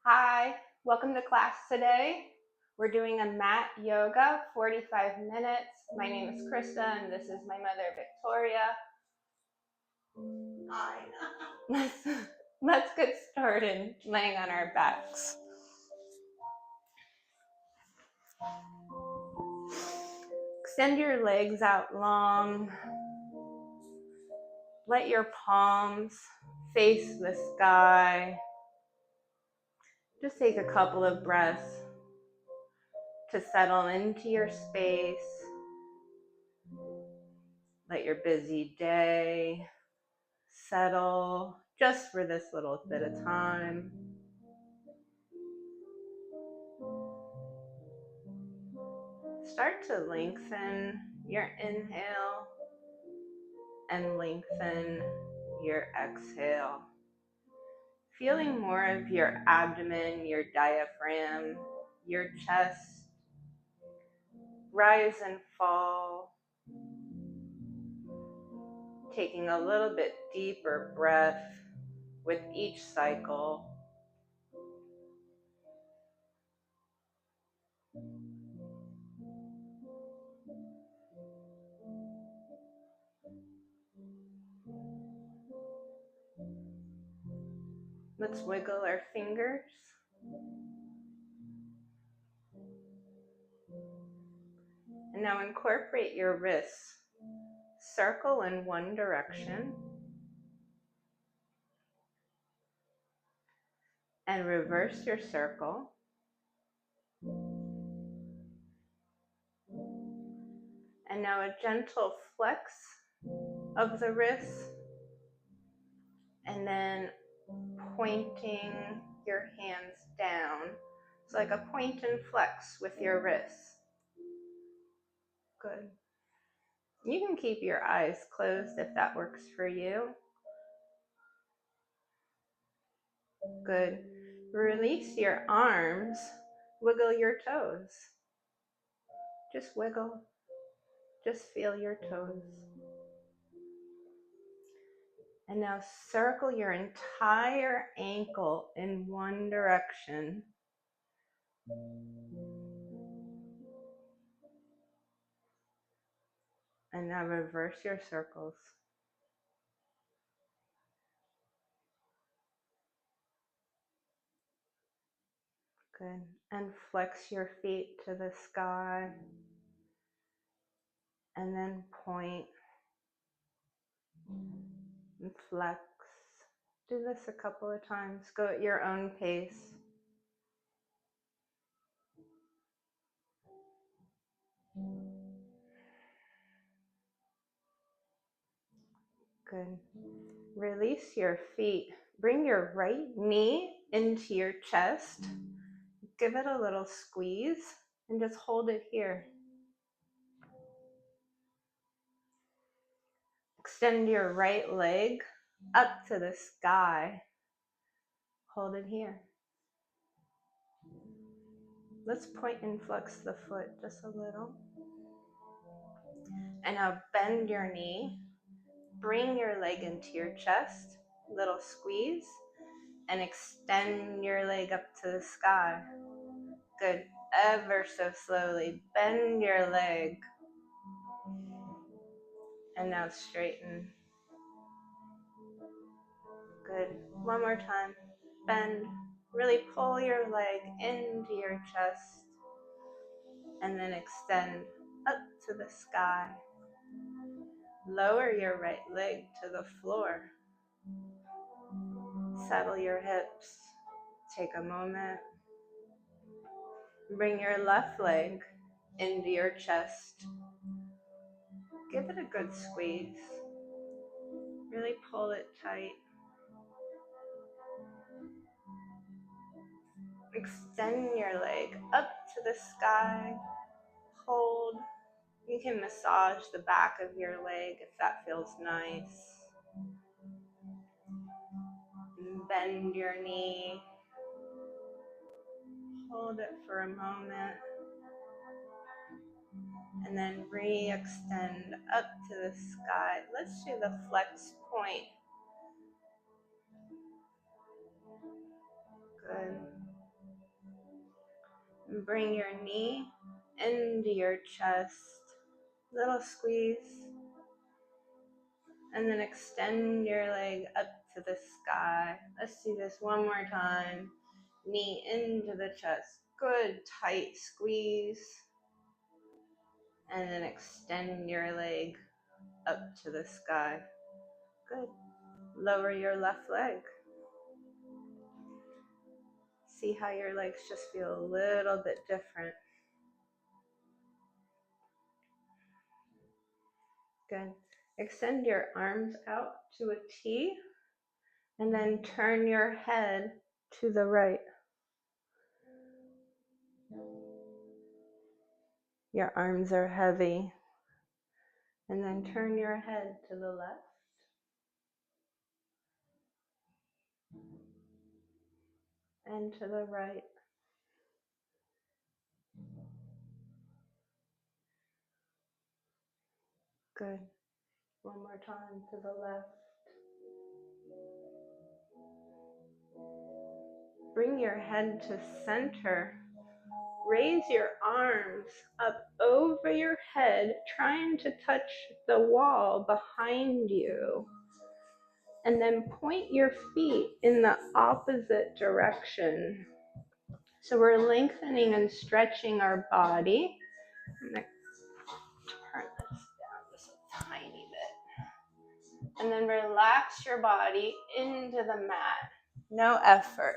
Hi, welcome to class today. We're doing a mat yoga, 45 minutes. My name is Krista and this is my mother, Victoria. Hi. Let's get started laying on our backs. Extend your legs out long. Let your palms face the sky. Just take a couple of breaths to settle into your space. Let your busy day settle just for this little bit of time. Start to lengthen your inhale and lengthen your exhale. Feeling more of your abdomen, your diaphragm, your chest rise and fall. Taking a little bit deeper breath with each cycle. Let's wiggle our fingers. And now incorporate your wrists. Circle in one direction and reverse your circle. And now a gentle flex of the wrists and then pointing your hands down. It's like a point and flex with your wrists. Good. You can keep your eyes closed if that works for you. Good. Release your arms. Wiggle your toes. Just wiggle. Just feel your toes. And now circle your entire ankle in one direction. And now reverse your circles. Good. And flex your feet to the sky. And then point and flex. Do this a couple of times. Go at your own pace. Good. Release your feet. Bring your right knee into your chest. Give it a little squeeze and just hold it here. Extend your right leg up to the sky. Hold it here. Let's point and flex the foot just a little. And now bend your knee. Bring your leg into your chest. Little squeeze. And extend your leg up to the sky. Good. Ever so slowly. Bend your leg. And now straighten. Good. One more time. Bend. Really pull your leg into your chest. And then extend up to the sky. Lower your right leg to the floor. Settle your hips. Take a moment. Bring your left leg into your chest. Give it a good squeeze. Really pull it tight. Extend your leg up to the sky. Hold. You can massage the back of your leg if that feels nice. Bend your knee. Hold it for a moment. And then re-extend up to the sky. Let's do the flex point. Good. Bring your knee into your chest, little squeeze, and then extend your leg up to the sky. Let's do this one more time. Knee into the chest, good tight squeeze, and then extend your leg up to the sky. Good. Lower your left leg. See how your legs just feel a little bit different. Good. Extend your arms out to a T, and then turn your head to the right. Your arms are heavy. And then turn your head to the left. And to the right. Good. One more time to the left. Bring your head to center. Raise your arms up over your head, trying to touch the wall behind you. And then point your feet in the opposite direction. So we're lengthening and stretching our body. I'm going to turn this down just a tiny bit. And then relax your body into the mat. No effort.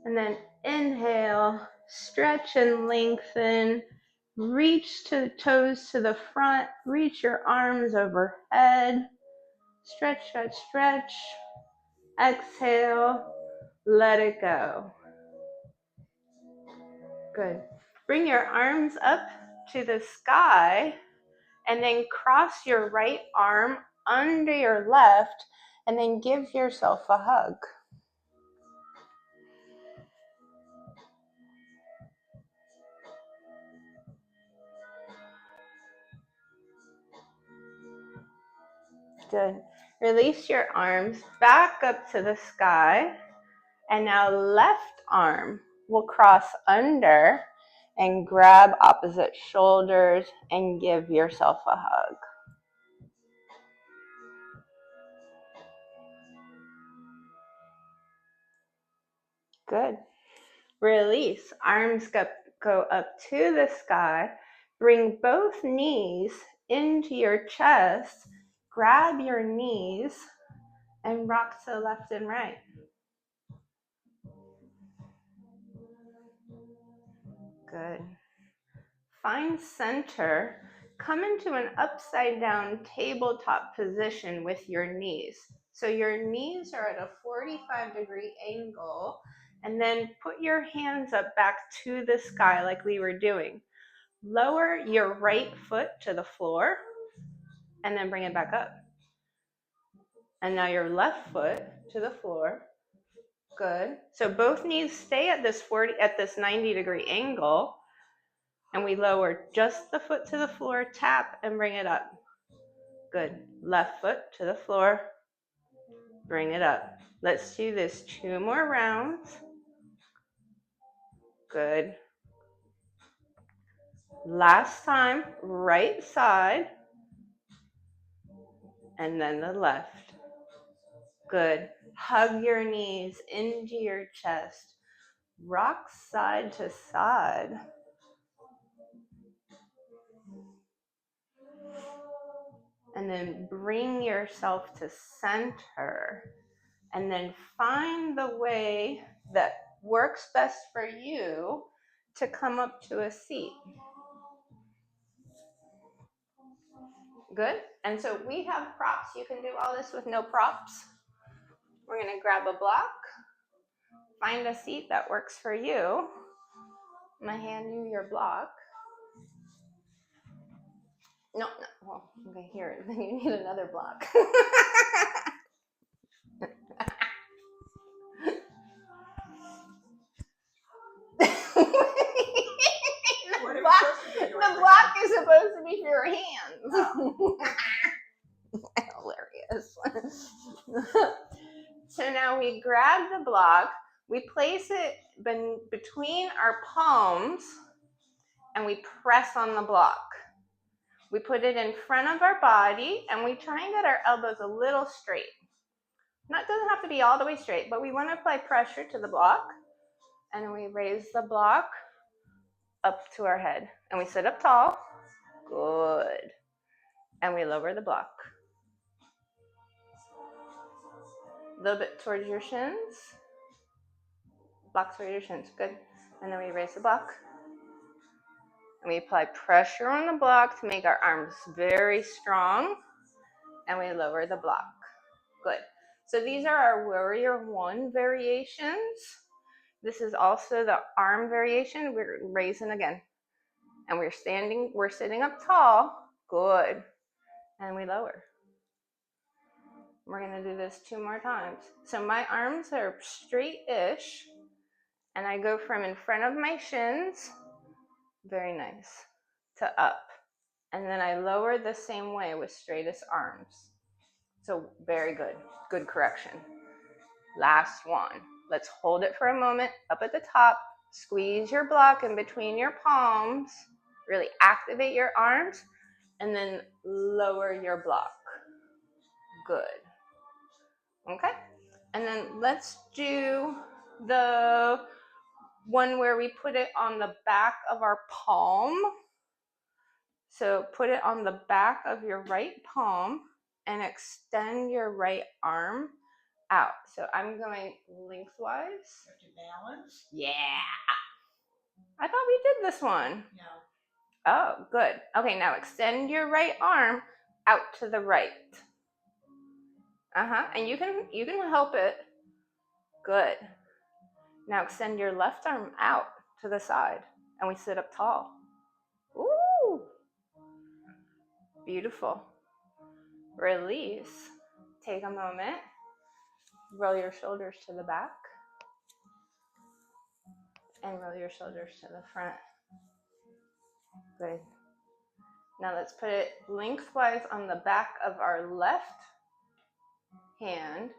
And then inhale, stretch and lengthen. Reach to the toes to the front. Reach your arms overhead. Stretch, stretch, stretch. Exhale. Let it go. Good. Bring your arms up to the sky and then cross your right arm under your left and then give yourself a hug. Good. Release your arms back up to the sky, and now left arm will cross under and grab opposite shoulders and give yourself a hug. Good. Release. Arms go up to the sky. Bring both knees into your chest. Grab your knees and rock to the left and right. Good. Find center. Come into an upside down tabletop position with your knees. So your knees are at a 45-degree angle, and then put your hands up back to the sky like we were doing. Lower your right foot to the floor, and then bring it back up. And now your left foot to the floor. Good. So both knees stay at this 90-degree angle, and we lower just the foot to the floor, tap, and bring it up. Good. Left foot to the floor, bring it up. Let's do this 2 more rounds. Good. Last time, right side, and then the left. Good. Hug your knees into your chest. Rock side to side. And then bring yourself to center. And then find the way that works best for you to come up to a seat. Good. And so we have props. You can do all this with no props. We're going to grab a block. Find a seat that works for you. I'm going to hand you your block. No. Well, okay, here. Then you need another block. The block is supposed to be for your hands. Hilarious. So now we grab the block. We place it between our palms and we press on the block. We put it in front of our body and we try and get our elbows a little straight. It doesn't have to be all the way straight, but we want to apply pressure to the block. And we raise the block up to our head. And we sit up tall. Good. And we lower the block. A little bit towards your shins. Block towards your shins. Good. And then we raise the block. And we apply pressure on the block to make our arms very strong. And we lower the block. Good. So these are our Warrior One variations. This is also the arm variation. We're raising again. And we're sitting up tall. Good. And we lower. We're going to do this 2 more times. So my arms are straight-ish. And I go from in front of my shins, very nice, to up. And then I lower the same way with straightest arms. So very good. Good correction. Last one. Let's hold it for a moment. Up at the top, squeeze your block in between your palms. Really activate your arms. And then lower your block. Good. Okay? And then let's do the one where we put it on the back of our palm. So put it on the back of your right palm and extend your right arm out. So I'm going lengthwise. To balance? Yeah. I thought we did this one. No. Oh, good. Okay, now extend your right arm out to the right. And you can help it. Good. Now extend your left arm out to the side and we sit up tall. Ooh. Beautiful. Release. Take a moment. Roll your shoulders to the back. And roll your shoulders to the front. Good. Now let's put it lengthwise on the back of our left hand.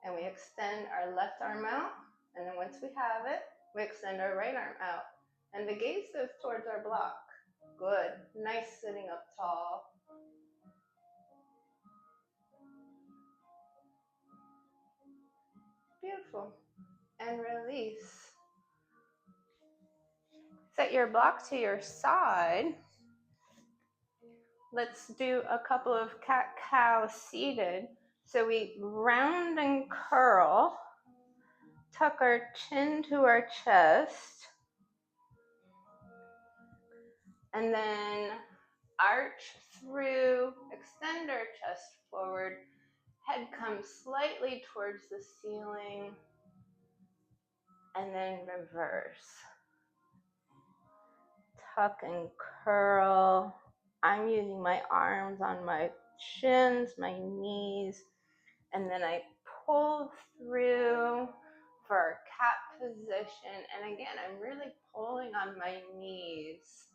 And we extend our left arm out. And then once we have it, we extend our right arm out. And the gaze goes towards our block. Good. Nice sitting up tall. Beautiful. And release. Set your block to your side. Let's do a couple of cat-cow seated. So we round and curl. Tuck our chin to our chest. And then arch through, extend our chest forward. Head comes slightly towards the ceiling. And then reverse. Tuck and curl. I'm using my arms on my shins, my knees, and then I pull through for our cat position. And again, I'm really pulling on my knees.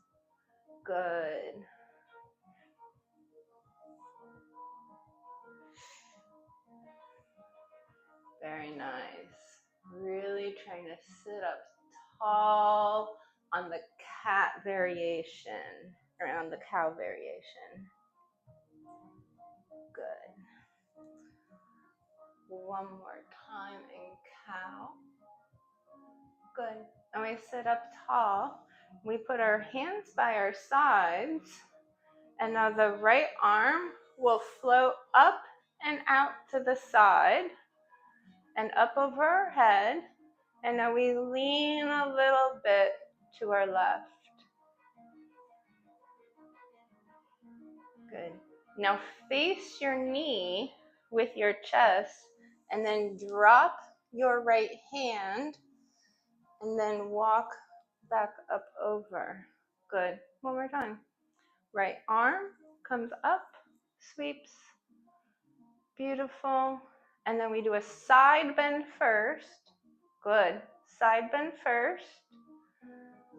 Good. Very nice. Really trying to sit up tall on the cat variation, or on the cow variation. Good. One more time in cow. Good. And we sit up tall. We put our hands by our sides. And now the right arm will float up and out to the side and up over our head. And now we lean a little bit to our left. Good. Now face your knee with your chest and then drop your right hand and then walk back up over. Good. One more time. Right arm comes up, sweeps. Beautiful. And then we do a side bend first. Good. Side bend first.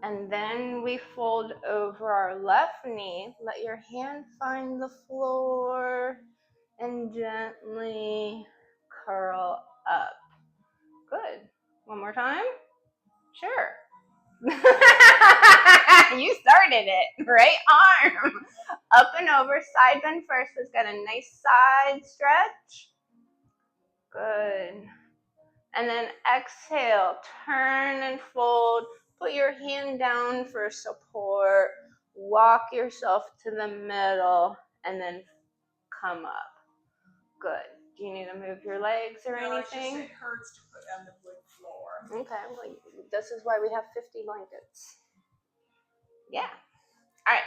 And then we fold over our left knee. Let your hand find the floor and gently curl up. Good. One more time. Sure. You started it. Right arm up and over, side bend first. Let's get a nice side stretch. Good. And then exhale, turn and fold. Put your hand down for support. Walk yourself to the middle and then come up. Good. Do you need to move your legs or anything? It hurts to put on the wood floor. Okay, well, this is why we have 50 blankets. Yeah. All right.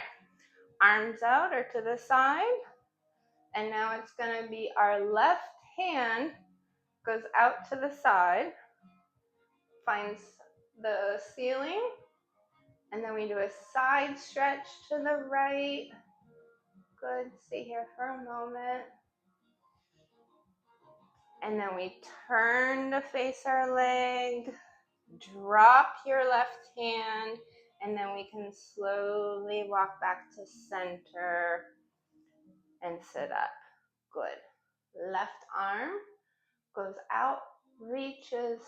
Arms out or to the side. And now it's going to be our left hand goes out to the side, finds the ceiling, and then we do a side stretch to the right. Good. Stay here for a moment. And then we turn to face our leg, drop your left hand, and then we can slowly walk back to center and sit up. Good. Left arm goes out, reaches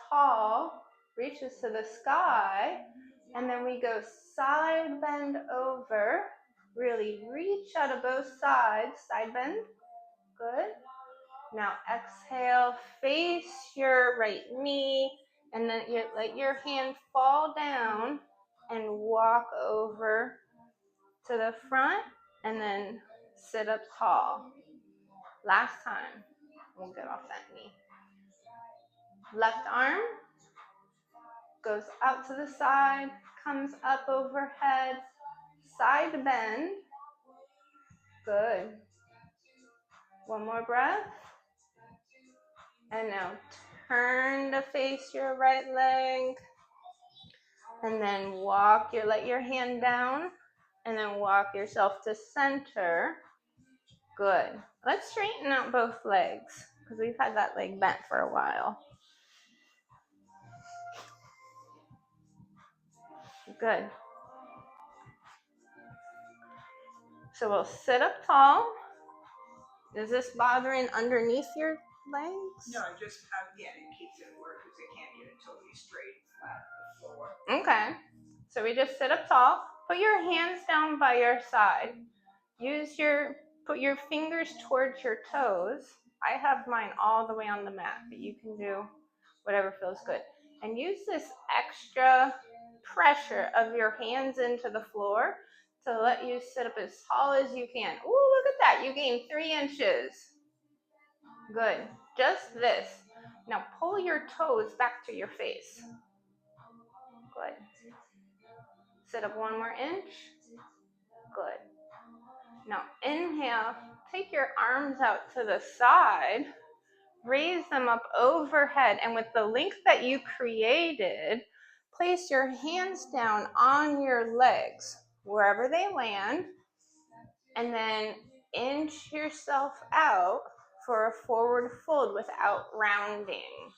tall, reaches to the sky, and then we go side bend over, really reach out of both sides, side bend. Good. Now exhale, face your right knee, and then you let your hand fall down and walk over to the front and then sit up tall. Last time. We'll get off that knee. Left arm goes out to the side, comes up overhead, side bend. Good. One more breath. And now turn to face your right leg. And then let your hand down. And then walk yourself to center. Good. Let's straighten out both legs because we've had that leg bent for a while. Good. So we'll sit up tall. Is this bothering underneath your legs? No, I just have, it keeps it where because I can't get it totally straight flat on the floor. Okay. So we just sit up tall. Put your hands down by your side. Put your fingers towards your toes. I have mine all the way on the mat, but you can do whatever feels good. And use this extra pressure of your hands into the floor to let you sit up as tall as you can. Ooh, look at that. You gained 3 inches. Good. Just this. Now pull your toes back to your face. Good. Sit up 1 more inch. Good. Now inhale. Take your arms out to the side. Raise them up overhead. And with the length that you created, place your hands down on your legs, wherever they land. And then inch yourself out for a forward fold without rounding.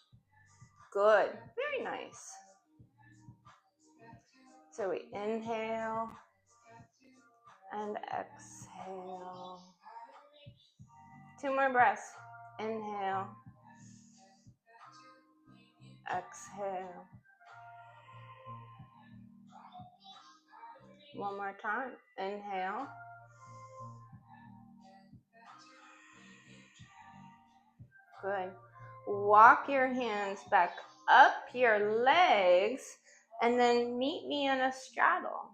Good. Very nice. So we inhale and exhale. 2 more breaths. Inhale. Exhale. 1 more time. Inhale. Good. Walk your hands back up your legs and then meet me in a straddle.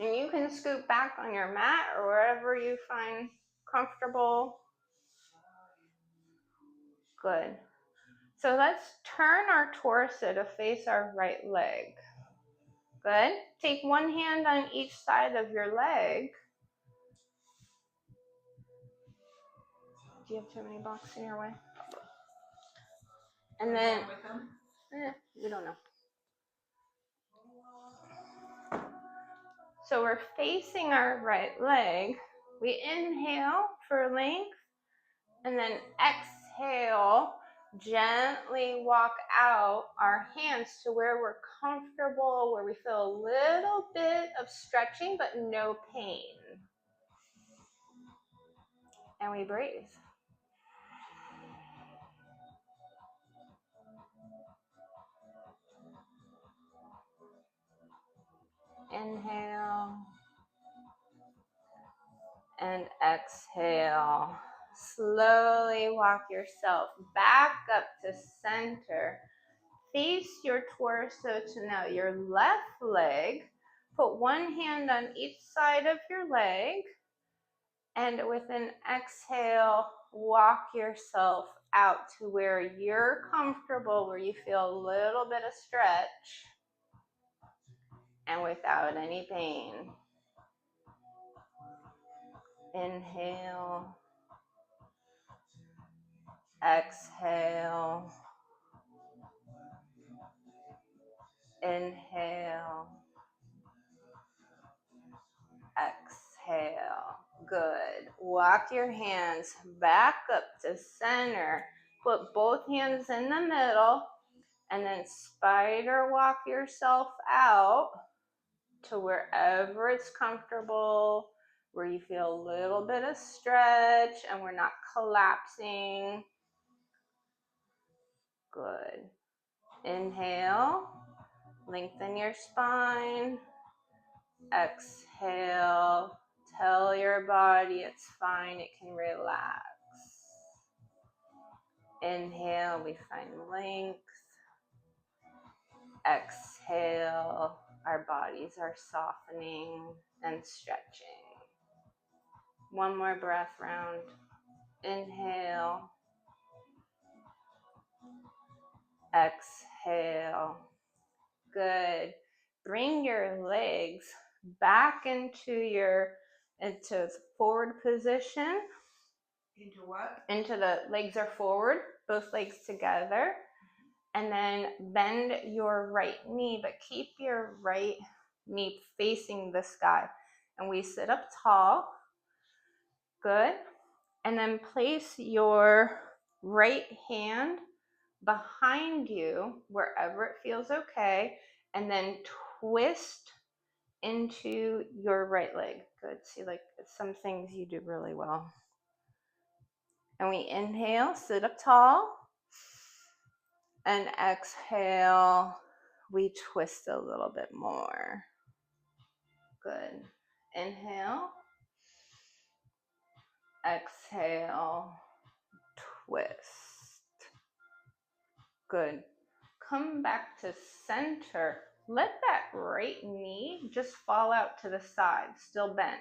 And you can scoot back on your mat or wherever you find comfortable. Good. So let's turn our torso to face our right leg. Good. Take 1 hand on each side of your leg. Do you have too many blocks in your way? And then, we don't know. So we're facing our right leg. We inhale for length and then exhale. Gently walk out our hands to where we're comfortable, where we feel a little bit of stretching but no pain. And we breathe. Inhale and exhale. Slowly walk yourself back up to center. Face your torso to now your left leg. Put one hand on each side of your leg. And with an exhale, walk yourself out to where you're comfortable, where you feel a little bit of stretch and without any pain. Inhale. Exhale. Inhale. Exhale. Good. Walk your hands back up to center. Put both hands in the middle and then spider walk yourself out to wherever it's comfortable, where you feel a little bit of stretch and we're not collapsing. Good. Inhale. Lengthen your spine. Exhale. Tell your body it's fine, it can relax. Inhale, we find length. Exhale, our bodies are softening and stretching. One more breath round. Inhale. Exhale. Good. Bring your legs back into forward position. Into what? Into the legs are forward, both legs together. And then bend your right knee, but keep your right knee facing the sky. And we sit up tall. Good. And then place your right hand behind you, wherever it feels okay, and then twist into your right leg. Good. See, like some things you do really well. And we inhale, sit up tall. And exhale, we twist a little bit more. Good. Inhale. Exhale. Twist. Good. Come back to center. Let that right knee just fall out to the side, still bent.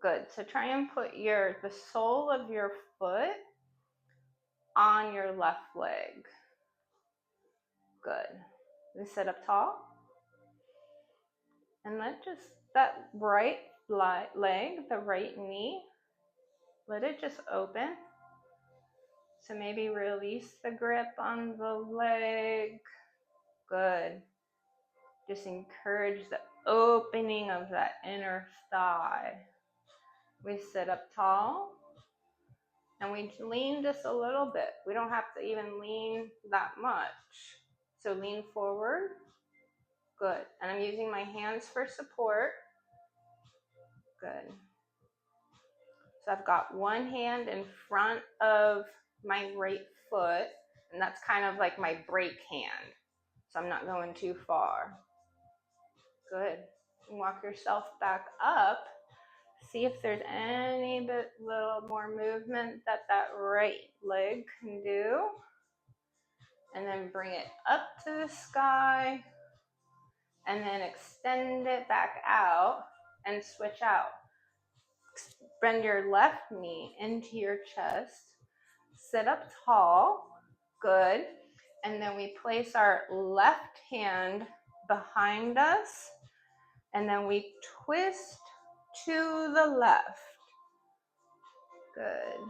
Good. So try and put the sole of your foot on your left leg. Good. We sit up tall. And let just that right leg, the right knee, let it just open. So maybe release the grip on the leg. Good. Just encourage the opening of that inner thigh. We sit up tall and we lean just a little bit. We don't have to even lean that much. So lean forward. Good. And I'm using my hands for support. Good. So I've got one hand in front of my right foot, and that's kind of like my brake hand. So I'm not going too far. Good. Walk yourself back up. See if there's any bit little more movement that right leg can do. And then bring it up to the sky. And then extend it back out and switch out. Bend your left knee into your chest. Sit up tall. Good. And then we place our left hand behind us. And then we twist to the left. Good.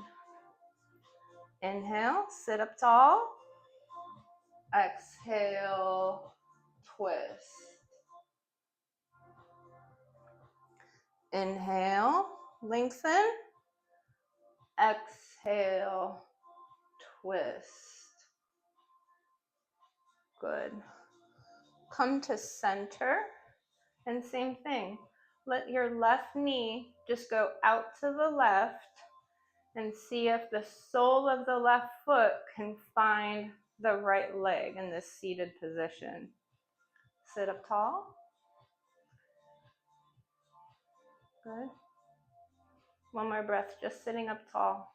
Inhale, sit up tall. Exhale, twist. Inhale, lengthen. Exhale, twist. Good. Come to center and same thing. let your left knee just go out to the left and see if the sole of the left foot can find the right leg in this seated position. Sit up tall. Good. One more breath, just sitting up tall.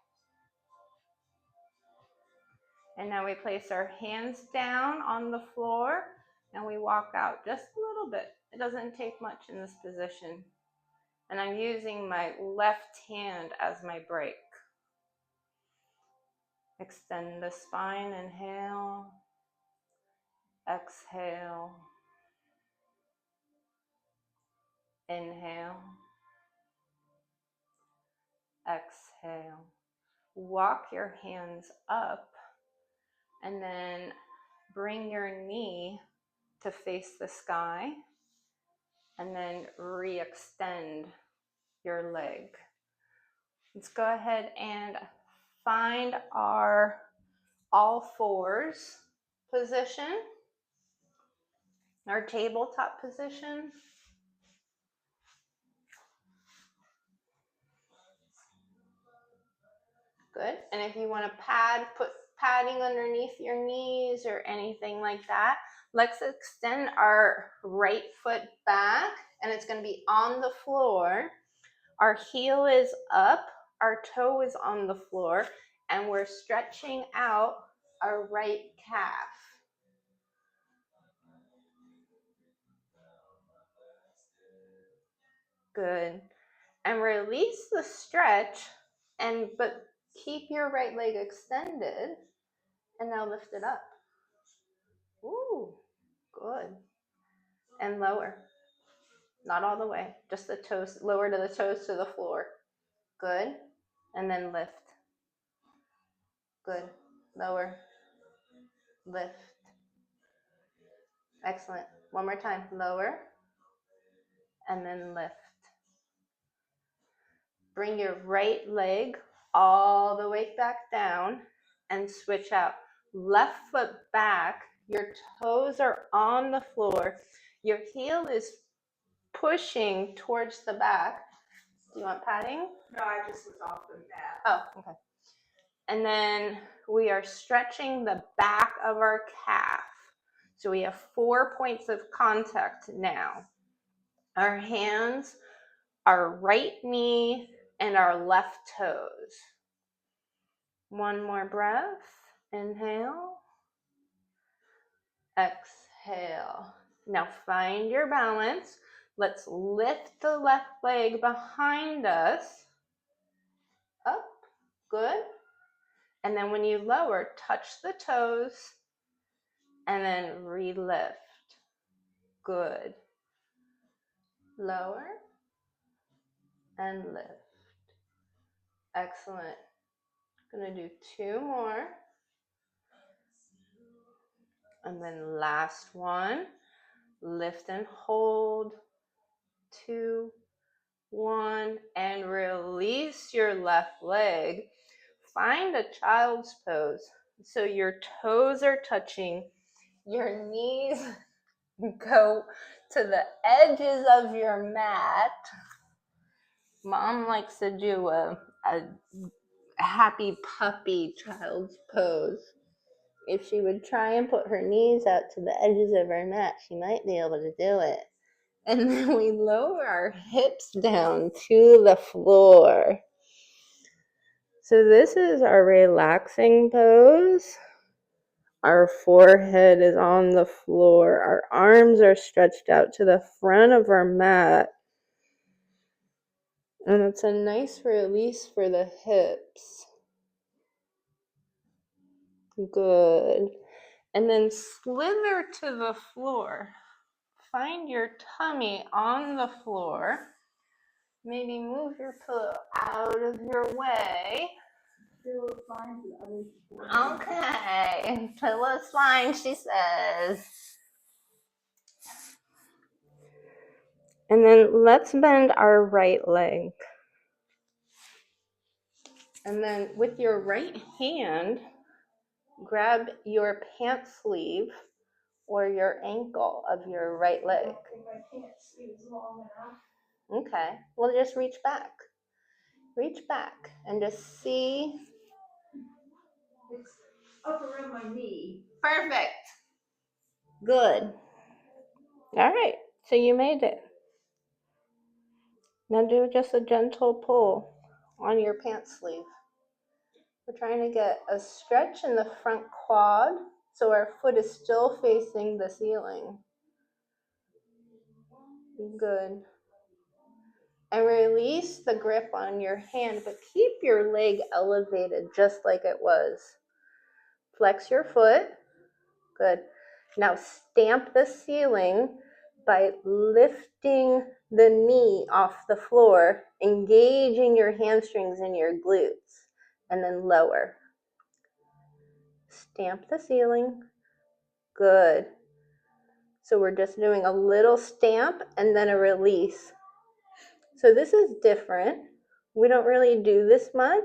And now we place our hands down on the floor and we walk out just a little bit. It doesn't take much in this position. And I'm using my left hand as my brake. Extend the spine, inhale, exhale, inhale, exhale. Walk your hands up and then bring your knee to face the sky and then re-extend your leg. Let's go ahead and find our all fours position, our tabletop position. Good. And if you want to put padding underneath your knees or anything like that, let's extend our right foot back and it's going to be on the floor. Our heel is up, our toe is on the floor, and we're stretching out our right calf. Good. And release the stretch, but keep your right leg extended, and now lift it up. Ooh, good. And lower. Not all the way, just the toes, lower to the toes to the floor. Good. And then lift. Good. Lower. Lift. Excellent. One more time. Lower. And then lift. Bring your right leg all the way back down and switch out. Left foot back. Your toes are on the floor. Your heel is pushing towards the back. Do you want padding? No, I just was off the mat. Oh, okay. And then we are stretching the back of our calf. So we have 4 points of contact now. Our hands, our right knee, and our left toes. One more breath. Inhale. Exhale. Now find your balance. Let's lift the left leg behind us. Up. Good. And then when you lower, touch the toes and then re-lift. Good. Lower and lift. Excellent. Gonna do 2 more. And then last one. Lift and hold. 2, 1, and release your left leg. Find a child's pose. So your toes are touching, your knees go to the edges of your mat. Mom likes to do a happy puppy child's pose. If she would try and put her knees out to the edges of her mat, she might be able to do it. And then we lower our hips down to the floor. So this is our relaxing pose. Our forehead is on the floor. Our arms are stretched out to the front of our mat. And it's a nice release for the hips. Good. And then slither to the floor. Find your tummy on the floor. Maybe move your pillow out of your way. Pillow's fine for the others. Okay. Pillow's fine, she says. And then let's bend our right leg. And then with your right hand, grab your pant sleeve or your ankle of your right leg. My pants sleeve is long enough. Okay, well, just reach back. Reach back and just see. It's up around my knee. Perfect. Good. All right, so you made it. Now do just a gentle pull on your pants sleeve. We're trying to get a stretch in the front quad so our foot is still facing the ceiling. Good. And release the grip on your hand, but keep your leg elevated just like it was. Flex your foot. Good. Now stamp the ceiling by lifting the knee off the floor, engaging your hamstrings and your glutes, and then lower. Stamp the ceiling. Good. So we're just doing a little stamp and then a release. So this is different. We don't really do this much.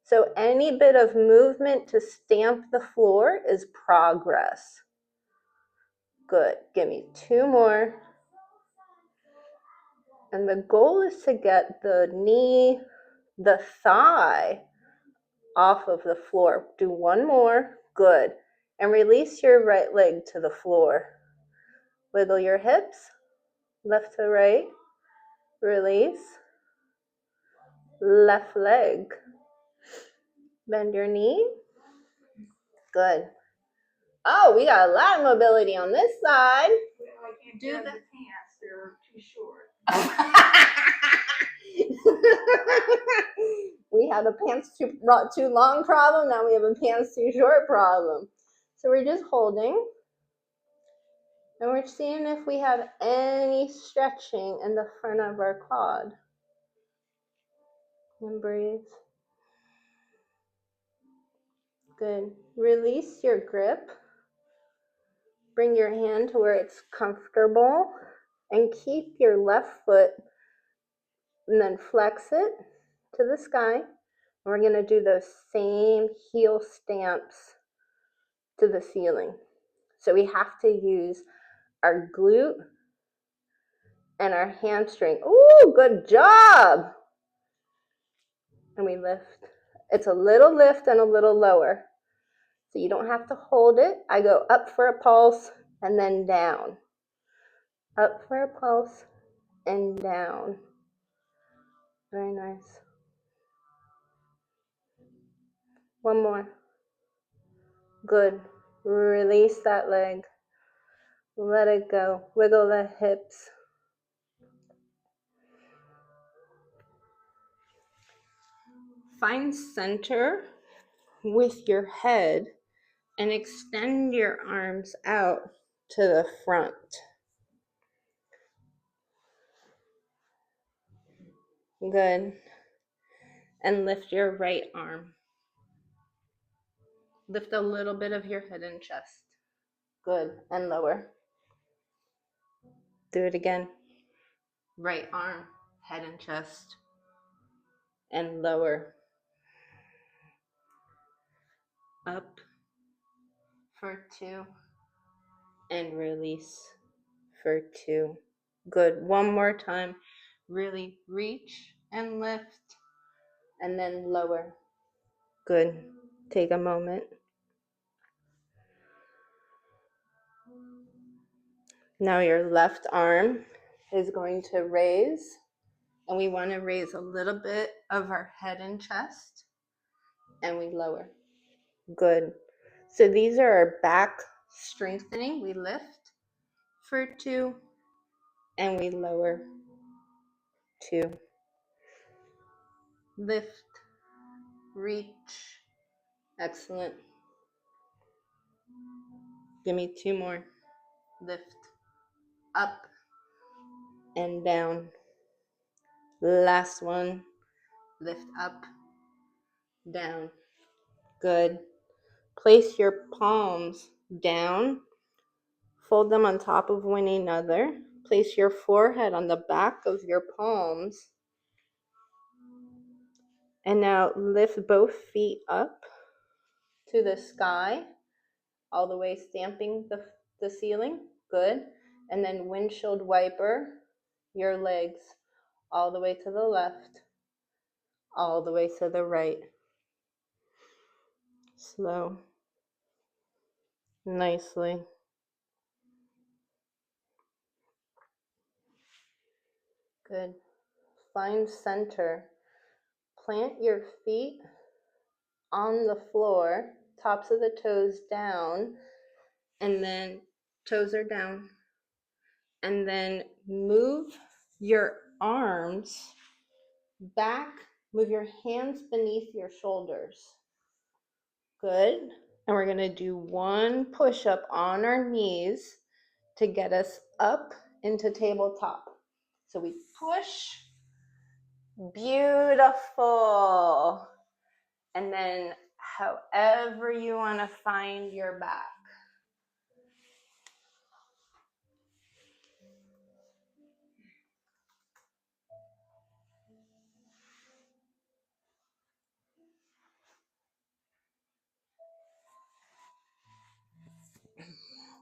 So any bit of movement to stamp the floor is progress. Good. Give me 2 more. And the goal is to get the knee, the thigh off of the floor. Do 1 more. Good. And release your right leg to the floor. Wiggle your hips, left to right. Release. Left leg. Bend your knee. Good. Oh, we got a lot of mobility on this side. Well, I can't do the pants. They're too short. We have a pants too long problem. Now we have a pants too short problem. So we're just holding. And we're seeing if we have any stretching in the front of our quad. And breathe. Good. Release your grip. Bring your hand to where it's comfortable. And keep your left foot and then flex it to the sky. And we're going to do those same heel stamps to the ceiling. So we have to use our glute and our hamstring. Ooh, good job. And we lift. It's a little lift and a little lower. So you don't have to hold it. I go up for a pulse and then down. Up for a pulse and down. Very nice. 1 more. Good. Release that leg. Let it go. Wiggle the hips. Find center with your head and extend your arms out to the front. Good. And lift your right arm. Lift a little bit of your head and chest. Good. And lower. Do it again. Right arm, head and chest. And lower. Up for 2. And release for 2. Good. 1 more time. Really reach and lift. And then lower. Good. Take a moment. Now your left arm is going to raise, and we want to raise a little bit of our head and chest, and we lower. Good. So these are our back strengthening. We lift for 2, and we lower 2. Lift, reach. Excellent. Give me 2 more. Lift, up, and down. Last one. Lift up, down. Good. Place your palms down. Fold them on top of one another. Place your forehead on the back of your palms. And now lift both feet up to the sky, all the way stamping the ceiling. Good. And then windshield wiper your legs all the way to the left, all the way to the right. Slow. Nicely. Good. Find center. Plant your feet on the floor, tops of the toes down, and then toes are down. And then move your arms back, move your hands beneath your shoulders. Good. And we're going to do one push-up on our knees to get us up into tabletop. So we push. Beautiful. And then however you want to find your back.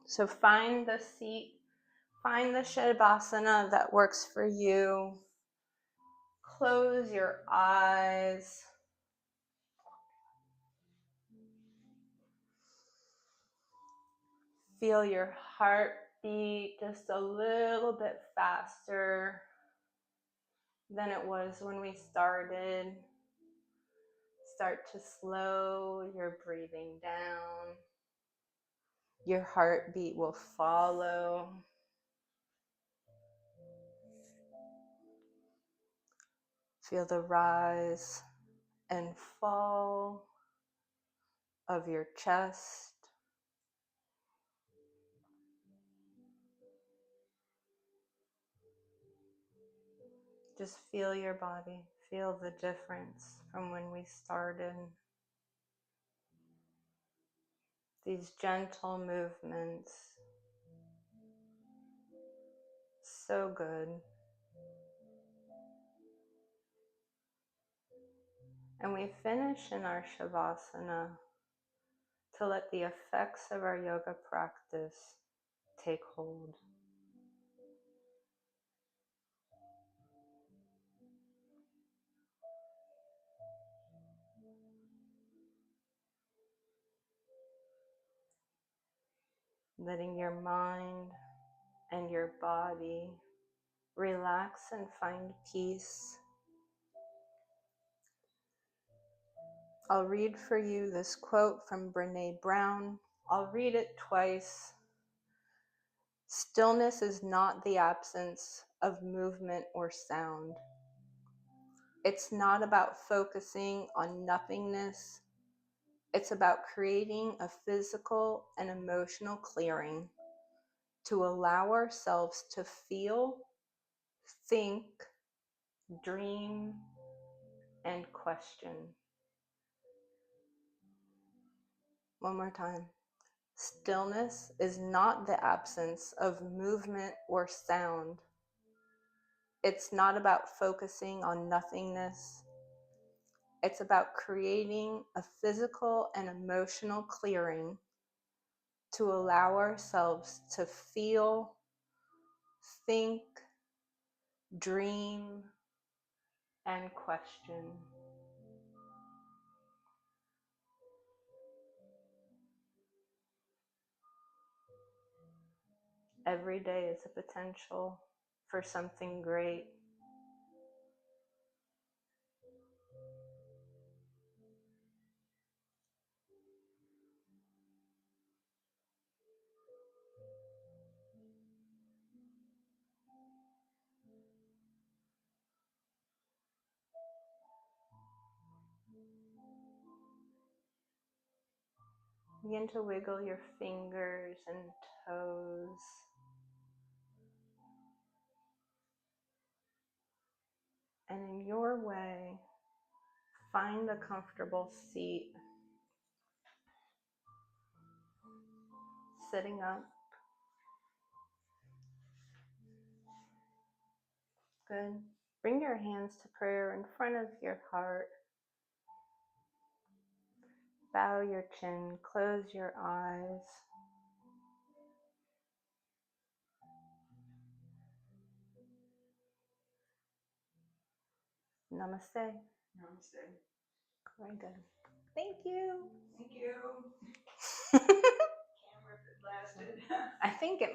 So find the seat, find the Shavasana that works for you. Close your eyes. Feel your heart beat just a little bit faster than it was when we started. Start to slow your breathing down. Your heartbeat will follow. Feel the rise and fall of your chest. Just feel your body. Feel the difference from when we started. These gentle movements. So good. And we finish in our Shavasana to let the effects of our yoga practice take hold. Letting your mind and your body relax and find peace. I'll read for you this quote from Brené Brown. I'll read it twice. Stillness is not the absence of movement or sound. It's not about focusing on nothingness. It's about creating a physical and emotional clearing to allow ourselves to feel, think, dream, and question. One more time. Stillness is not the absence of movement or sound. It's not about focusing on nothingness. It's about creating a physical and emotional clearing to allow ourselves to feel, think, dream, and question. Every day is a potential for something great. Begin to wiggle your fingers and toes. And in your way, find a comfortable seat. Sitting up. Good. Bring your hands to prayer in front of your heart. Bow your chin, close your eyes. Namaste. Namaste. Very good. Thank you. Thank you.